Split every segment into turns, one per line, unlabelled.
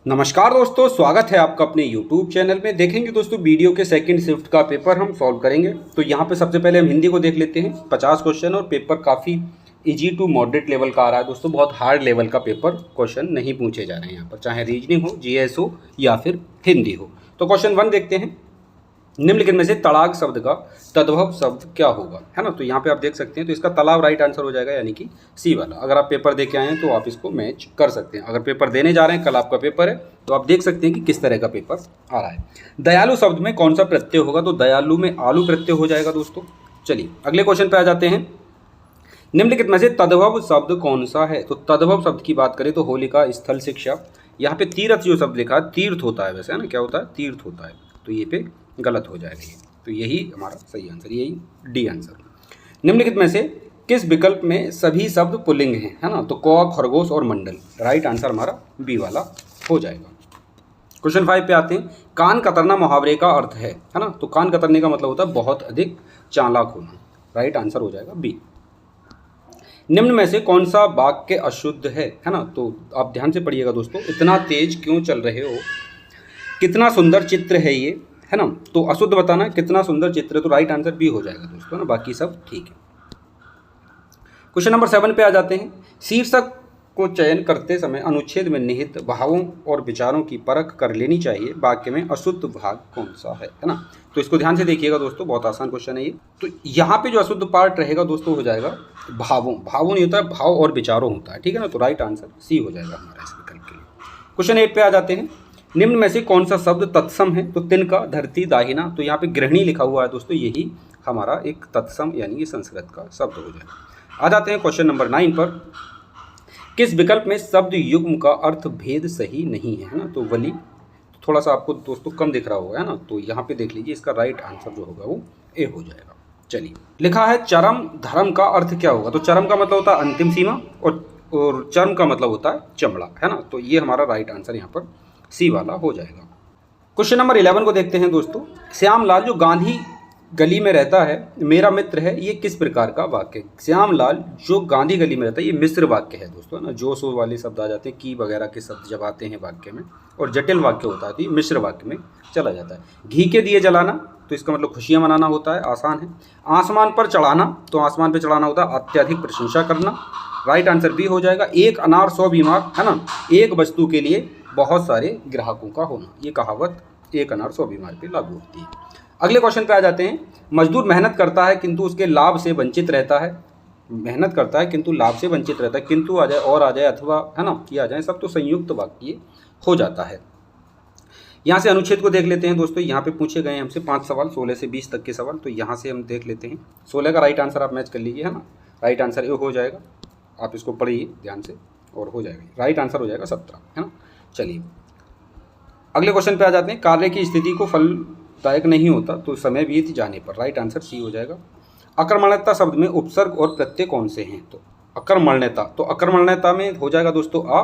नमस्कार दोस्तों, स्वागत है आपका अपने YouTube चैनल में। देखेंगे दोस्तों वीडियो के सेकंड शिफ्ट का पेपर हम सॉल्व करेंगे। तो यहाँ पे सबसे पहले हम हिंदी को देख लेते हैं। 50 क्वेश्चन और पेपर काफ़ी इजी टू मॉडरेट लेवल का आ रहा है दोस्तों। बहुत हार्ड लेवल का पेपर क्वेश्चन नहीं पूछे जा रहे हैं यहाँ पर, चाहे रीजनिंग हो, जीएस हो या फिर हिंदी हो। तो क्वेश्चन 1 देखते हैं। निम्नलिखित में से तड़ाग शब्द का तद्भव शब्द क्या होगा, है ना। तो यहाँ पे आप देख सकते हैं, तो इसका तालाब राइट आंसर हो जाएगा, यानी कि सी वाला। अगर आप पेपर दे के आए हैं तो आप इसको मैच कर सकते हैं। अगर पेपर देने जा रहे हैं, कल आपका पेपर है, तो आप देख सकते हैं कि किस तरह का पेपर आ रहा है। दयालु शब्द में कौन सा प्रत्यय होगा, तो दयालु में आलू प्रत्यय हो जाएगा दोस्तों। चलिए अगले क्वेश्चन पे आ जाते हैं। निम्नलिखित में से तद्भव शब्द कौन सा है, तो तद्भव शब्द की बात करें तो होलिका, स्थल, शिक्षा। यहाँ पे तीर्थ जो शब्द लिखा है, तीर्थ होता है वैसे, है ना, क्या होता है, तीर्थ होता है। तो ये पे गलत हो जाएगा ये, तो यही हमारा सही आंसर, यही डी आंसर। निम्नलिखित में से किस विकल्प में सभी शब्द पुल्लिंग हैं, है ना, तो कौवा, खरगोश और मंडल। राइट आंसर हमारा बी वाला हो जाएगा। क्वेश्चन 5 पे आते हैं। कान कतरना मुहावरे का अर्थ है ना, तो कान कतरने का मतलब होता है बहुत अधिक चालाक होना। राइट आंसर हो जाएगा बी। निम्न में से कौन सा वाक्य अशुद्ध है ना, तो आप ध्यान से पढ़िएगा दोस्तों। इतना तेज क्यों चल रहे हो, कितना सुंदर चित्र है ये, है ना, तो अशुद्ध बताना कितना सुंदर चित्र है, तो राइट आंसर बी हो जाएगा दोस्तों ना, बाकी सब ठीक है। क्वेश्चन नंबर 7 पे आ जाते हैं। शीर्षक को चयन करते समय अनुच्छेद में निहित भावों और विचारों की परख कर लेनी चाहिए। वाक्य में अशुद्ध भाग कौन सा है ना, तो इसको ध्यान से देखिएगा दोस्तों, बहुत आसान क्वेश्चन है ये। तो यहाँ पे जो अशुद्ध पार्ट रहेगा दोस्तों हो जाएगा भावों। भावों नहीं होता है, भाव और विचारों होता है, ठीक है ना, तो राइट आंसर सी हो जाएगा हमारा इस विकल्प के लिए। क्वेश्चन 8 पे आ जाते हैं। निम्न में से कौन सा शब्द तत्सम है, तो तिनका, धरती, दाहिना। तो यहाँ पे गृहिणी लिखा हुआ है दोस्तों, यही हमारा एक तत्सम यानी कि संस्कृत का शब्द हो जाएगा। आ जाते हैं क्वेश्चन नंबर 9 पर। किस विकल्प में शब्द युग्म का अर्थ भेद सही नहीं है ना, तो वली। थोड़ा सा आपको दोस्तों कम दिख रहा होगा, है ना, तो यहाँ पे देख लीजिए, इसका राइट आंसर जो होगा वो ए हो जाएगा। चलिए, लिखा है चरम धर्म का अर्थ क्या होगा, तो चरम का मतलब होता है अंतिम सीमा, और चर्म का मतलब होता है चमड़ा, है ना, तो ये हमारा राइट आंसर यहाँ पर सी वाला हो जाएगा। क्वेश्चन नंबर 11 को देखते हैं दोस्तों। श्यामलाल जो गांधी गली में रहता है मेरा मित्र है, ये किस प्रकार का वाक्य है। श्यामलाल जो गांधी गली में रहता है, ये मिश्र वाक्य है दोस्तों, है ना। जो सो वाले शब्द आ जाते हैं, की वगैरह के शब्द जब आते हैं वाक्य में, और जटिल वाक्य होता है तो ये मिश्र वाक्य में चला जाता है। घी के दिए जलाना, तो इसका मतलब खुशियाँ मनाना होता है, आसान है। आसमान पर चढ़ाना, तो आसमान पर चढ़ाना होता है अत्यधिक प्रशंसा करना। राइट आंसर बी हो जाएगा। एक अनार 100 बीमार, है ना, एक वस्तु के लिए बहुत सारे ग्राहकों का होना, ये कहावत एक अनार 100 बीमार पे लागू होती है। अगले क्वेश्चन पे आ जाते हैं। मजदूर मेहनत करता है किंतु उसके लाभ से वंचित रहता है। मेहनत करता है किंतु लाभ से वंचित रहता है, किंतु आ जाए, और आ जाए, अथवा, है ना, किया जाए, सब तो संयुक्त वाक्य हो जाता है। यहाँ से अनुच्छेद को देख लेते हैं दोस्तों। यहाँ पे पूछे गए हमसे 5 सवाल, 16 से 20 तक के सवाल, तो यहाँ से हम देख लेते हैं। 16 का राइट आंसर आप मैच कर लीजिए, है ना, राइट आंसर ए हो जाएगा। आप इसको पढ़िए ध्यान से और हो जाएगा, राइट आंसर हो जाएगा 17, है ना। चलिए अगले क्वेश्चन पे आ जाते हैं। कार्य की स्थिति को फलदायक नहीं होता तो समय बीत जाने पर। राइट आंसर सी हो जाएगा। अकर्मण्यता शब्द में उपसर्ग और प्रत्यय कौन से हैं, तो अकर्मण्यता, तो अकर्मण्यता में हो जाएगा दोस्तों आ,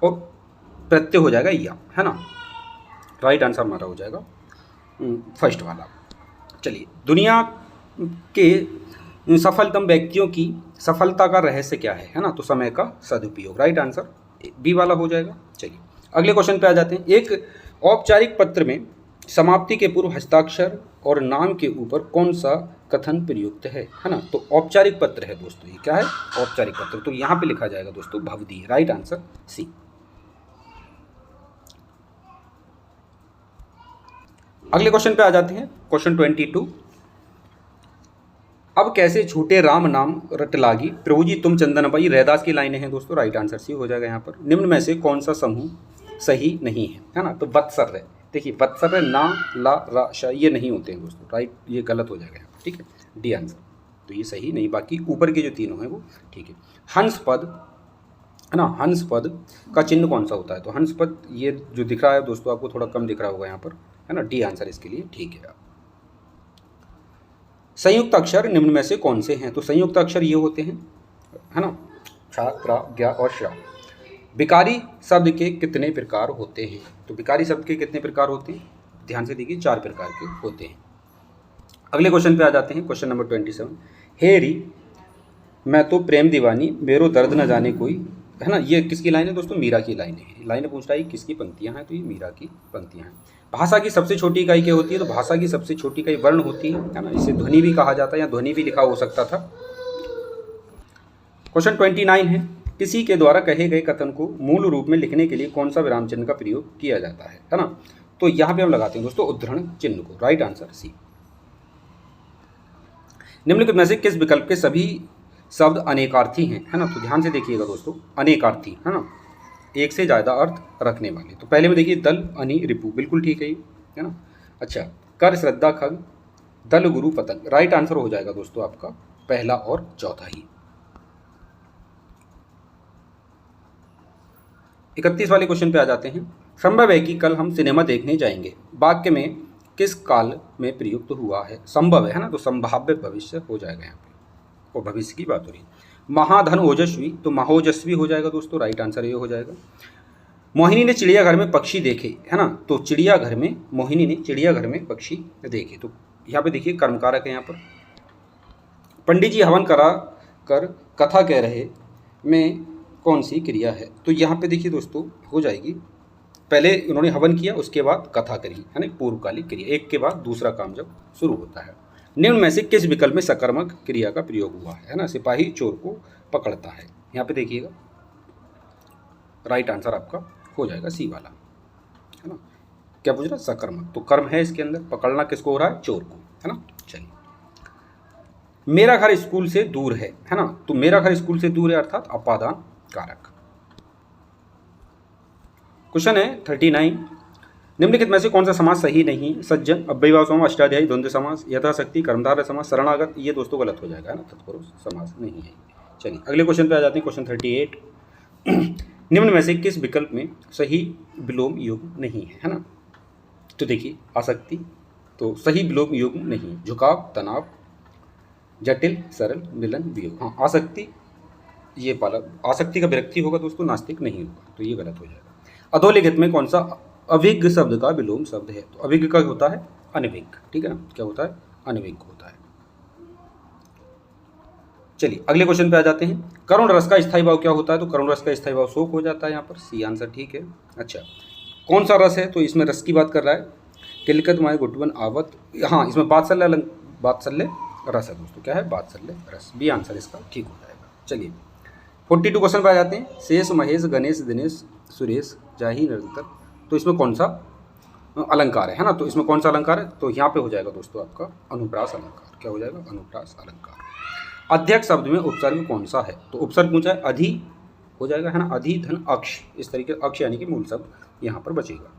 और प्रत्यय हो जाएगा या, है ना। राइट आंसर हमारा हो जाएगा फर्स्ट वाला। चलिए, दुनिया के सफलतम व्यक्तियों की सफलता का रहस्य क्या है ना, तो समय का सदुपयोग। राइट आंसर बी वाला हो जाएगा। चलिए अगले क्वेश्चन पे आ जाते हैं। एक औपचारिक पत्र में समाप्ति के पूर्व हस्ताक्षर और नाम के ऊपर कौन सा कथन प्रयुक्त है ना, तो औपचारिक पत्र है दोस्तों, ये क्या है, औपचारिक पत्र, तो यहाँ पे लिखा जाएगा दोस्तों भवदी। राइट आंसर सी। अगले क्वेश्चन पे आ जाते हैं। क्वेश्चन 22। अब कैसे झूठे राम नाम रट लागी, प्रभु जी तुम चंदन पाई। रैदास की लाइनें हैं दोस्तों, राइट आंसर सी हो जाएगा यहाँ पर। निम्न में से कौन सा समूह सही नहीं है ना, तो वत्सर है। देखिए वत्सर है, ना, ला, रा, श, ये नहीं होते हैं दोस्तों, राइट, ये गलत हो जाएगा यहाँ पर, ठीक है, डी आंसर, तो ये सही नहीं, बाकी ऊपर के जो तीनों हैं वो ठीक है। हंस पद, है ना, हंस पद का चिन्ह कौन सा होता है, तो हंस पद ये जो दिख रहा है दोस्तों आपको थोड़ा कम दिख रहा होगा यहाँ पर, है ना, डी आंसर इसके लिए ठीक है। संयुक्त अक्षर निम्न में से कौन से हैं, तो संयुक्त अक्षर ये होते हैं, है ना, छा, त्रा, ज्ञा और शा। विकारी शब्द के कितने प्रकार होते हैं, तो विकारी शब्द के कितने प्रकार होते हैं, ध्यान से देखिए 4 प्रकार के होते हैं। अगले क्वेश्चन पे आ जाते हैं। Question number 27। हे री मैं तो प्रेम दीवानी, मेरो दर्द न जाने कोई, है ना, ये किसकी लाइन है दोस्तों, मीरा की लाइन है। लाइन पूछ रहा है किसकी पंक्तियाँ हैं, तो ये मीरा की पंक्तियाँ हैं। भाषा की सबसे छोटी इकाई क्या होती है, तो भाषा की सबसे छोटी इकाई वर्ण होती है ना, इसे ध्वनि भी कहा जाता है या ध्वनि भी लिखा हो सकता था। क्वेश्चन 29 है, किसी के द्वारा कहे गए कथन को मूल रूप में लिखने के लिए कौन सा विराम चिन्ह का प्रयोग किया जाता है ना। तो यहाँ पे हम लगाते हैं दोस्तों उद्धरण चिन्ह को। Right answer C. निम्नलिखित में से किस विकल्प के सभी शब्द अनेकार्थी हैं, है ना। तो ध्यान से देखिएगा दोस्तों, अनेकार्थी है ना, एक से ज़्यादा अर्थ रखने वाले। तो पहले में देखिए दल अनि रिपु, बिल्कुल ठीक है ये, है ना। अच्छा, कर श्रद्धा खग, दल गुरु पतंग। राइट आंसर हो जाएगा दोस्तों आपका पहला और चौथा ही। 31 वाले क्वेश्चन पे आ जाते हैं। संभव है कि कल हम सिनेमा देखने जाएंगे, वाक्य में किस काल में प्रयुक्त हुआ है। संभव है ना, तो संभाव्य भविष्य हो जाएगा यहाँ पे, और भविष्य की बात हो रही है। महाधन ओजस्वी, तो महोजस्वी हो जाएगा दोस्तों। राइट आंसर ये हो जाएगा। मोहिनी ने चिड़ियाघर में पक्षी देखे, है ना, तो चिड़ियाघर में मोहिनी ने चिड़ियाघर में पक्षी देखे। तो यहाँ पे देखिए कर्मकारक है यहाँ पर। पंडित जी हवन करा कर कथा कह रहे में कौन सी क्रिया है, तो यहाँ पे देखिए दोस्तों हो जाएगी, पहले उन्होंने हवन किया उसके बाद कथा करी, है ना, पूर्वकालिक क्रिया, एक के बाद दूसरा काम जब शुरू होता है। निम्न में से किस विकल्प में सकर्मक क्रिया का प्रयोग हुआ है ना, सिपाही चोर को पकड़ता है। यहाँ पे देखिएगा राइट आंसर आपका हो जाएगा सी वाला, है ना। क्या पूछ रहा है, सकर्मक, तो कर्म है इसके अंदर, पकड़ना किसको हो रहा है, चोर को, है ना। चलिए, मेरा घर स्कूल से दूर है ना, तो मेरा घर स्कूल से दूर है अर्थात अपादान कारक। क्वेश्चन है 39, निम्नलिखित में से कौन सा समास सही नहीं, सज्जन, अव्ययभाव समास, अष्टाध्यायी, द्वंद्व समास, यथाशक्ति, कर्मधारय समास, शरणागत। ये दोस्तों गलत हो जाएगा, है ना, तत्पुरुष समास नहीं है। चलिए अगले क्वेश्चन पे आ जाते हैं। क्वेश्चन 38, निम्न में से किस विकल्प में सही विलोम युग्म नहीं है ना। तो देखिए आसक्ति, तो सही विलोम युग्म नहीं, झुकाव, तनाव, जटिल, सरल, मिलन, वियोग। हाँ आसक्ति, ये पाला, आसक्ति का विरक्ति होगा दोस्तों, नास्तिक नहीं होगा, तो ये गलत हो जाएगा। अधोलिखित में कौन सा अभिज्ञ शब्द का विलोम शब्द है, तो अभिज्ञ का होता है अनभिज्ञ, ठीक है ना, क्या होता है, अनभिज्ञ होता है। चलिए अगले क्वेश्चन पे आ जाते हैं। करुण रस का स्थायी भाव क्या होता है, तो करुण रस का स्थायी भाव शोक हो जाता है, यहाँ पर सी आंसर ठीक है। अच्छा, कौन सा रस है, तो इसमें रस की बात कर रहा है, किलकत माए गुटवन आवत, हाँ इसमें बात्सल्य रस है दोस्तों, क्या है, बात्सल्य रस, बी आंसर इसका ठीक हो जाएगा। चलिए 42 क्वेश्चन पे आ जाते हैं। शेष, महेश, गणेश, दिनेश, सुरेश, जाही, निरंतर, तो इसमें कौन सा अलंकार है ना, तो इसमें कौन सा अलंकार है, तो यहाँ पे हो जाएगा दोस्तों आपका अनुप्रास अलंकार। क्या हो जाएगा, अनुप्रास अलंकार। अध्यक्ष शब्द में उपसर्ग कौन सा है, तो उपसर्ग पूछा है, अधि हो जाएगा, है ना, अधि धन अक्ष, इस तरीके अक्ष यानी कि मूल शब्द यहाँ पर बचेगा।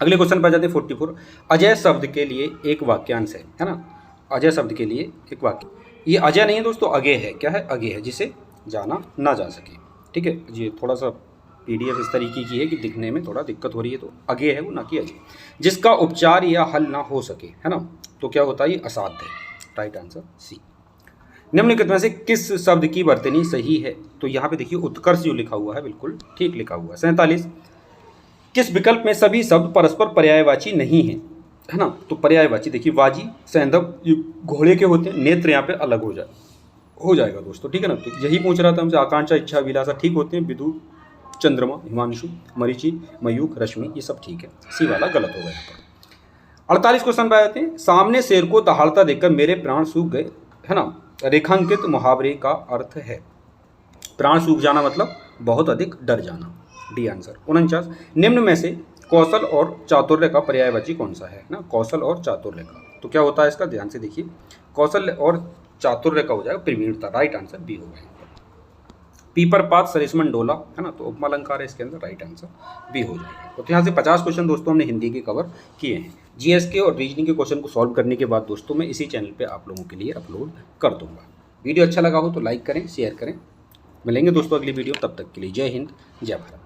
अगले क्वेश्चन पर जाते हैं 44, अजय शब्द के लिए एक वाक्यांश है ना, अजय शब्द के लिए एक वाक्य, ये अजय नहीं है दोस्तों, अगे है, क्या है, अगे है, जिसे जाना ना जा सके, ठीक है। ये थोड़ा सा PDF इस तरीके की है कि दिखने में थोड़ा दिक्कत हो रही है, तो अगे है वो, ना कि अजय। जिसका उपचार या हल ना हो सके, है ना, तो क्या होता है, ये असाध्य है। Right answer C. निम्नलिखित में से किस शब्द की वर्तनी सही है, तो यहाँ पे देखिए उत्कर्ष जो लिखा हुआ है बिल्कुल ठीक लिखा हुआ है। 47, किस विकल्प में सभी शब्द परस्पर पर्यायवाची नहीं है, है ना, तो पर्यायवाची देखिए, वाजी, सैंधव घोड़े के होते हैं, नेत्र यहाँ पे अलग हो जाएगा दोस्तों, ठीक है ना। तो यही पूछ रहा था हमसे, आकांक्षा, इच्छा, अभिलाषा ठीक होते हैं, विदु, चंद्रमा, हिमांशु, मरीचि, मयूख, रश्मि, ये सब ठीक है, सी वाला गलत होगा यहाँ पर। 48 क्वेश्चन पे आते हैं। सामने शेर को दहाड़ता देखकर मेरे प्राण सूख गए, है ना, रेखांकित मुहावरे का अर्थ है, प्राण सूख जाना मतलब बहुत अधिक डर जाना, डी आंसर। 49, निम्न में से कौशल और चातुर्य का पर्यायवाची कौन सा है ना, कौशल और चातुर्य का, तो क्या होता है इसका, ध्यान से देखिए, कौशल और चातुर्य का हो जाएगा प्रवीणता। राइट आंसर बी होगा यहाँ पर। पीपर पात, सरिस्मन डोला, है ना, तो उपमा अलंकार है इसके अंदर, राइट आंसर बी हो जाएगा। तो यहाँ से 50 क्वेश्चन दोस्तों हमने हिंदी के कवर किए हैं। GS और रीजनिंग के क्वेश्चन को सॉल्व करने के बाद दोस्तों मैं इसी चैनल पे आप लोगों के लिए अपलोड कर दूंगा। वीडियो अच्छा लगा हो तो लाइक करें, शेयर करें। मिलेंगे दोस्तों अगली वीडियो, तब तक के लिए जय हिंद, जय भारत।